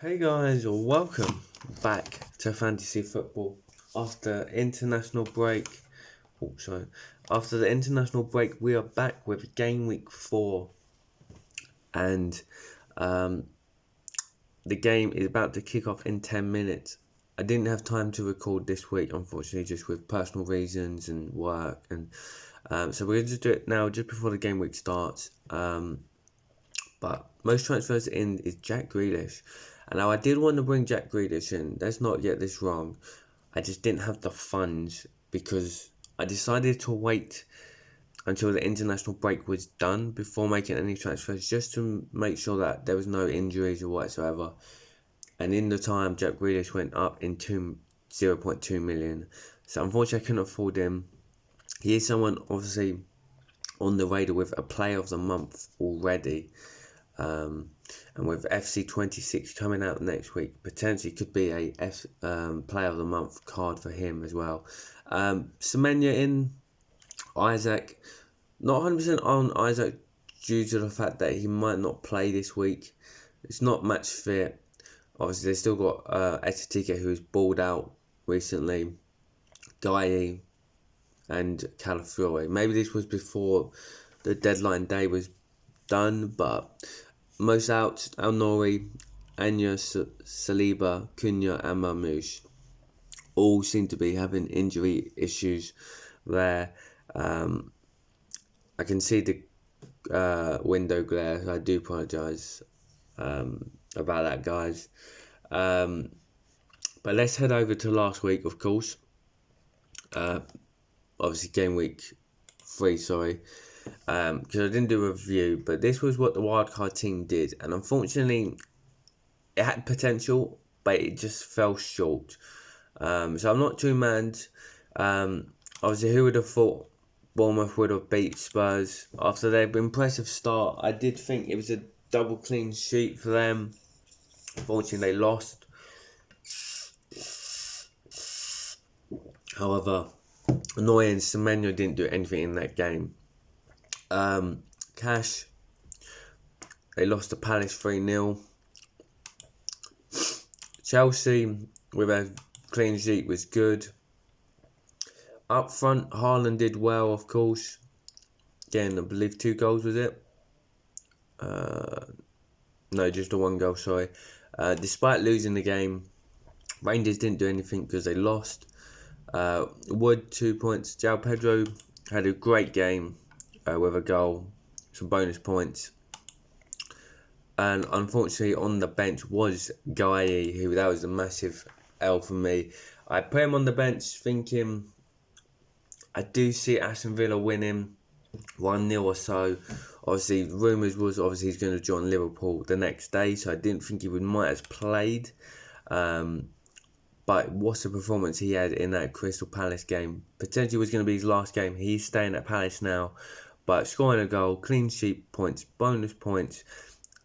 Hey guys, welcome back to Fantasy Football. After international break, after the international break, we are back with Game Week 4, and the game is about to kick off in 10 minutes. I didn't have time to record this week, unfortunately, just with personal reasons and work, and so we're going to just do it now, just before the game week starts. But most transfers in is Jack Grealish. And now I did want to bring Jack Grealish in. Let's not get this wrong. I just didn't have the funds because I decided to wait until the international break was done before making any transfers, just to make sure that there was no injuries or whatsoever. And in the time, Jack Grealish went up in 0.2 million. So unfortunately, I couldn't afford him. He is someone obviously on the radar with a player of the month already. And with FC 26 coming out next week, potentially could be a Player of the Month card for him as well. Semenya in, Isaac. Not 100% on Isaac due to the fact that he might not play this week. It's not match fit. Obviously, they've still got Etitika, who's balled out recently, Guy and Calafiore. Maybe this was before the deadline day was done, but most out: El Nori, Anya, Saliba, Cunha and Marmoush all seem to be having injury issues there. I can see the window glare, so I do apologise about that, guys. But let's head over to last week, of course. Obviously, game week 3, sorry. Because I didn't do a review, but this was what the wildcard team did, and unfortunately it had potential, but it just fell short. So I'm not too mad. Obviously, who would have thought Bournemouth would have beat Spurs after their impressive start? I did think it was a double clean sheet for them. Unfortunately, they lost. However, annoying, Semenya didn't do anything in that game. Cash, they lost to Palace 3-0. Chelsea with a clean sheet was good. Up front, Haaland did well, of course. Again, I believe 2 goals, was it? No, just a 1 goal, sorry. Despite losing the game, Rangers didn't do anything because they lost. Wood, 2 points. João Pedro had a great game with a goal, some bonus points. And unfortunately, on the bench was Guy, who that was a massive L for me. I put him on the bench thinking I do see Aston Villa winning 1-0 or so. Obviously, rumours was he's going to join Liverpool the next day, so I didn't think he might have played. But what's the performance he had in that Crystal Palace game? Potentially was going to be his last game. He's staying at Palace now, but scoring a goal, clean sheet points, bonus points.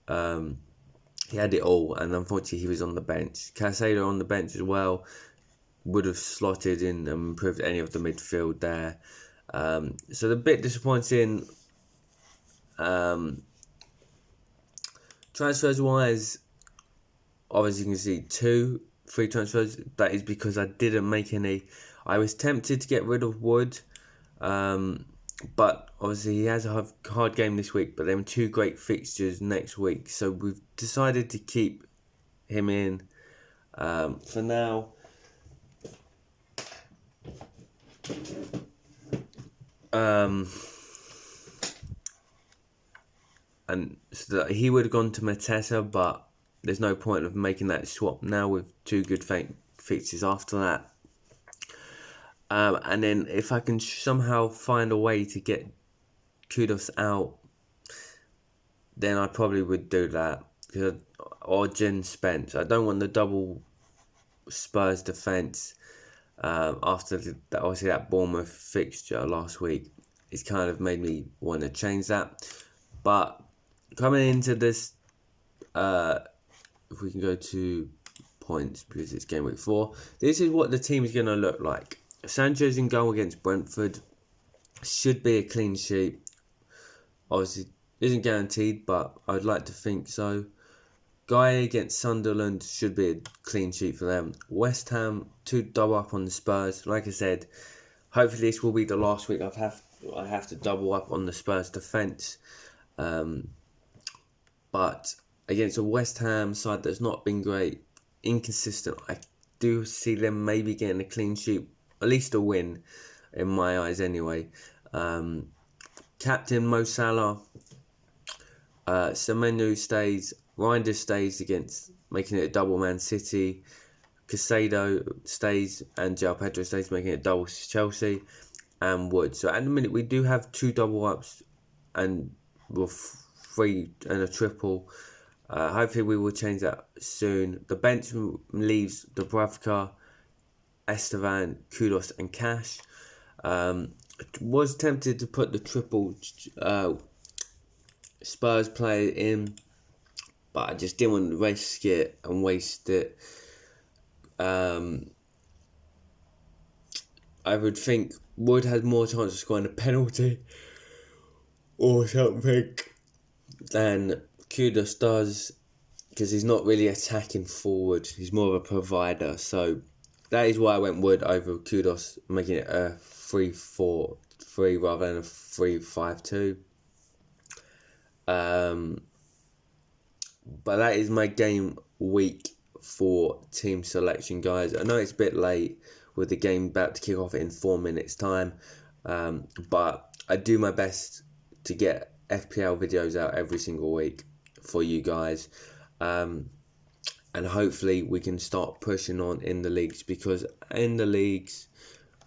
He had it all, and unfortunately he was on the bench. Caicedo on the bench as well would have slotted in and improved any of the midfield there. So the bit disappointing. Transfers wise, obviously you can see 2 free transfers. That is because I didn't make any. I was tempted to get rid of Wood, but obviously he has a hard game this week, but then 2 great fixtures next week. So we've decided to keep him in for now. And so that he would have gone to Mateta, but there's no point of making that swap now with 2 good fixtures after that. And then if I can somehow find a way to get Kudos out, then I probably would do that. Or Jen Spence. I don't want the double Spurs defence after obviously that Bournemouth fixture last week. It's kind of made me want to change that. But coming into this, if we can go to points, because it's game week 4, this is what the team is going to look like. Sanchez in goal against Brentford. Should be a clean sheet. Obviously, isn't guaranteed, but I'd like to think so. Guy against Sunderland should be a clean sheet for them. West Ham to double up on the Spurs. Like I said, hopefully this will be the last week I have to double up on the Spurs defence. But against a West Ham side that's not been great, inconsistent, I do see them maybe getting a clean sheet, at least a win, in my eyes anyway. Captain Mo Salah, Semenyo stays, Reinders stays against making it a double Man City, Casado stays, and João Pedro stays, making it double Chelsea, and Wood. So at the minute we do have 2 double ups and with 3 and a triple. Hopefully we will change that soon. The bench leaves Dubravka, Estevan, Kudos and Cash. Was tempted to put the triple Spurs player in, but I just didn't want to risk it and waste it. I would think Wood had more chance of scoring a penalty or something than Kudos does, because he's not really attacking forward. He's more of a provider. So that is why I went Wood over Kudos, making it a 3-4-3 rather than a 3-5-2. But that is my game week for team selection, guys. I know it's a bit late with the game about to kick off in 4 minutes time, but I do my best to get FPL videos out every single week for you guys, and hopefully we can start pushing on in the leagues, because in the leagues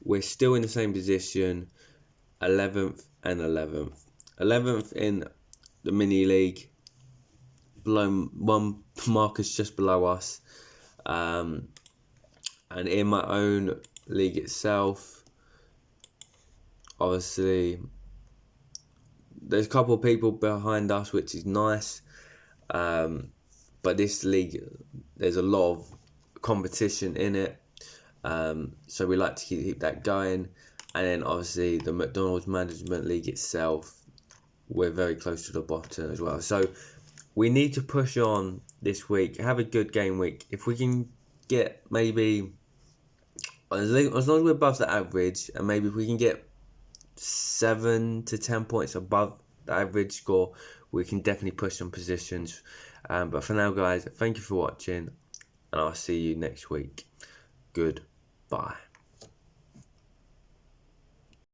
we're still in the same position, 11th and 11th in the mini league, below one Marcus just below us, and in my own league itself, obviously there's a couple of people behind us, which is nice, but this league there's a lot of competition in it, so we like to keep that going. And then obviously the McDonald's Management League itself, we're very close to the bottom as well. So we need to push on this week, have a good game week. If we can get maybe, as long as we're above the average, and maybe if we can get 7 to 10 points above the average score, we can definitely push some positions. But for now, guys, thank you for watching, and I'll see you next week. Goodbye.